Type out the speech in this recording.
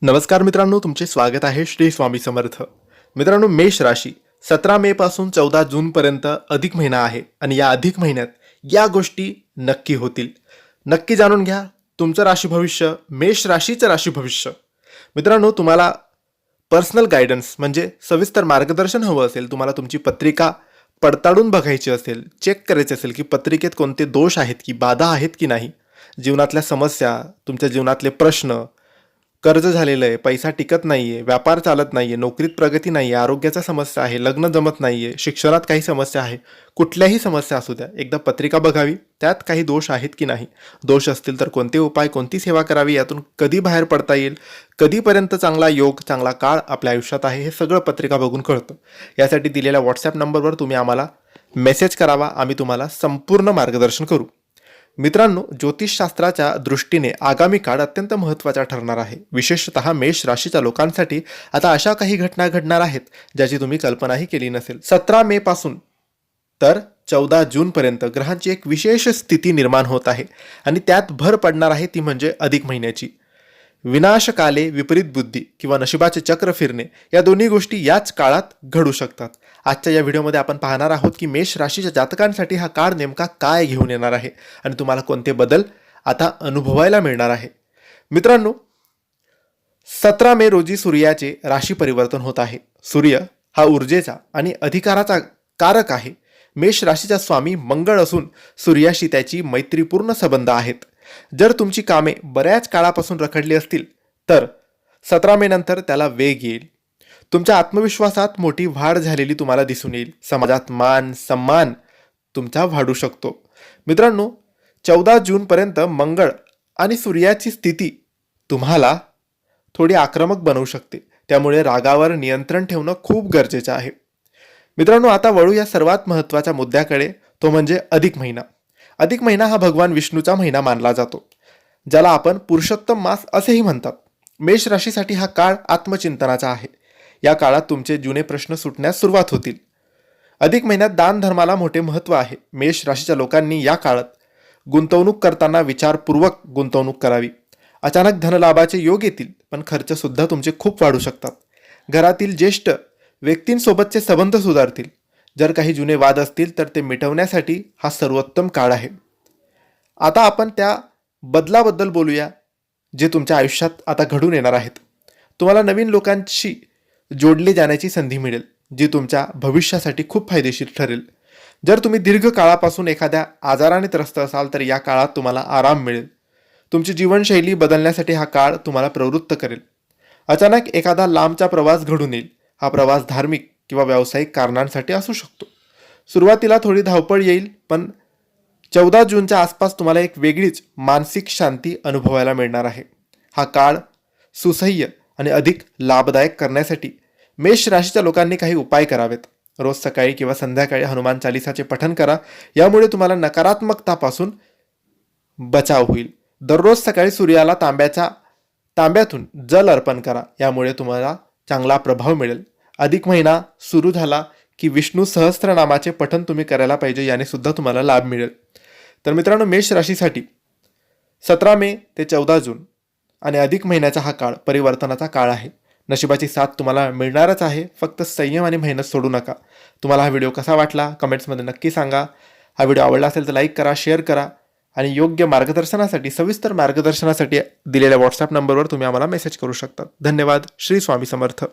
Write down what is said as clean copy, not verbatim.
नमस्कार मित्रांनो, तुमचे स्वागत आहे श्री स्वामी समर्थ. मित्रांनो, मेष राशी 17 मे पासून 14 जून पर्यंत अधिक महिना आहे आणि या अधिक महिन्यात या गोष्टी नक्की होतील. नक्की जाणून घ्या तुमचं राशी भविष्य, मेष राशीचं राशी भविष्य. मित्रांनो, तुम्हाला पर्सनल गायडन्स म्हणजे सविस्तर मार्गदर्शन हवं असेल, तुम्हाला तुमची पत्रिका पडताळून बघायची असेल, चेक करायचे असेल की पत्रिकेत कोणते दोष आहेत की बाधा आहेत की नाही, जीवनातल्या समस्या, तुमच्या जीवनातले प्रश्न, कर्ज झालेलं आहे, पैसा टिकत नाहीये, व्यापार चालत नाहीये, नोकरीत प्रगती नाहीये, आरोग्याच्या समस्या आहे, लग्न जमत नाहीये, शिक्षणात काही समस्या आहे, कुठल्याही समस्या असू द्या, एकदा पत्रिका बघावी, त्यात काही दोष आहेत की नाही, दोष असतील तर कोणते उपाय, कोणती सेवा करावी, यातून कधी बाहेर पडता येईल, कधीपर्यंत चांगला योग, चांगला काळ आपल्या आयुष्यात आहे, हे सगळं पत्रिका बघून कळतं. यासाठी दिलेल्या व्हॉट्सॲप नंबरवर तुम्ही आम्हाला मेसेज करावा, आम्ही तुम्हाला संपूर्ण मार्गदर्शन करू. मित्रांनो, ज्योतिषशास्त्राच्या दृष्टीने आगामी काळ अत्यंत महत्त्वाचा ठरणार आहे. विशेषतः मेष राशीच्या लोकांसाठी आता अशा काही घटना घडणार आहेत ज्याची तुम्ही कल्पनाही केली नसेल. 17 मे पासून तर 14 जून पर्यंत ग्रहांची एक विशेष स्थिती निर्माण होत आहे आणि त्यात भर पडणार आहे ती म्हणजे अधिक महिन्याची. विनाशकाले विपरीत बुद्धी किंवा नशिबाचे चक्र फिरणे, या दोन्ही गोष्टी याच काळात घडू शकतात. आजच्या या व्हिडिओमध्ये आपण पाहणार आहोत की मेष राशीच्या जातकांसाठी हा काळ नेमका काय घेऊन येणार आहे आणि तुम्हाला कोणते बदल आता अनुभवायला मिळणार आहे. मित्रांनो, 17 मे रोजी सूर्याचे राशी परिवर्तन होत आहे. सूर्य हा ऊर्जेचा आणि अधिकाराचा कारक आहे. मेष राशीचा स्वामी मंगळ असून सूर्याशी त्याची मैत्रीपूर्ण संबंध आहेत. जर तुमची कामे बऱ्याच काळापासून रखडली असतील तर 17 मे नंतर त्याला वेग येईल. तुमच्या आत्मविश्वासात मोठी वाढ झालेली तुम्हाला दिसून येईल. समाजात मान सन्मान तुमचा वाढू शकतो. मित्रांनो, 14 जून पर्यंत मंगळ आणि सूर्याची स्थिती तुम्हाला थोडी आक्रमक बनवू शकते, त्यामुळे रागावर नियंत्रण ठेवणं खूप गरजेचं आहे. मित्रांनो, आता वळू या सर्वात महत्त्वाच्या मुद्द्याकडे, तो म्हणजे अधिक महिना. अधिक महिना हा भगवान विष्णूचा महिना मानला जातो, ज्याला आपण पुरुषोत्तम मास असेही म्हणतात. मेष राशीसाठी हा काळ आत्मचिंतनाचा आहे. या काळात तुमचे जुने प्रश्न सुटण्यास सुरुवात होतील. अधिक महिन्यात दान धर्माला मोठे महत्त्व आहे. मेष राशीच्या लोकांनी या काळात गुंतवणूक करताना विचारपूर्वक गुंतवणूक करावी. अचानक धनलाभाचे योग येतील, पण खर्च सुद्धा तुमचे खूप वाढू शकतात. घरातील ज्येष्ठ व्यक्तींसोबतचे संबंध सुधारतील. जर काही जुने वाद असतील तर ते मिटवण्यासाठी हा सर्वोत्तम काळ आहे. आता आपण त्या बदलाबद्दल बोलूया जे तुमच्या आयुष्यात आता घडून येणार आहेत. तुम्हाला नवीन लोकांशी जोडले जाण्याची संधी मिळेल, जी तुमच्या भविष्यासाठी खूप फायदेशीर ठरेल. जर तुम्ही दीर्घ काळापासून एखाद्या आजाराने त्रस्त असाल तर या काळात तुम्हाला आराम मिळेल. तुमची जीवनशैली बदलण्यासाठी हा काळ तुम्हाला प्रवृत्त करेल. अचानक एखादा लांबचा प्रवास घडून येईल. हा प्रवास धार्मिक किंवा व्यावसायिक कारणांसाठी असू शकतो. सुरुवातीला थोडी धावपळ येईल, पण 14 जूनच्या आसपास तुम्हाला एक वेगळीच मानसिक शांती अनुभवायला मिळणार आहे. हा काळ सुसह्य आणि अधिक लाभदायक करण्यासाठी मेष राशीच्या लोकांनी काही उपाय करावेत. रोज सकाळी किंवा संध्याकाळी हनुमान चालिसाचे पठण करा. यामुळे तुम्हाला नकारात्मकतापासून बचाव होईल. दररोज सकाळी सूर्याला तांब्यातून जल अर्पण करा. यामुळे तुम्हाला चांगला प्रभाव मिळेल. अधिक महिना सुरू झाला की विष्णू सहस्त्रनामाचे पठण तुम्ही करायला पाहिजे, याने सुद्धा तुम्हाला लाभ मिळेल. तर मित्रांनो, मेष राशीसाठी 17 मे ते 14 जून आणि अधिक महिन्याचा हा काळ परिवर्तनाचा काळ आहे. नशिबाची साथ तुम्हाला मिळणारच आहे. फक्त संयम आणि मेहनत सोडू नका. तुम्हाला हा व्हिडिओ कसा वाटला कमेंट्समध्ये नक्की सांगा. हा व्हिडिओ आवडला असेल तर लाईक करा, शेअर करा आणि योग्य मार्गदर्शनासाठी, सविस्तर मार्गदर्शनासाठी दिलेल्या व्हॉट्सॲप नंबरवर तुम्ही आम्हाला मेसेज करू शकता. धन्यवाद. श्री स्वामी समर्थ.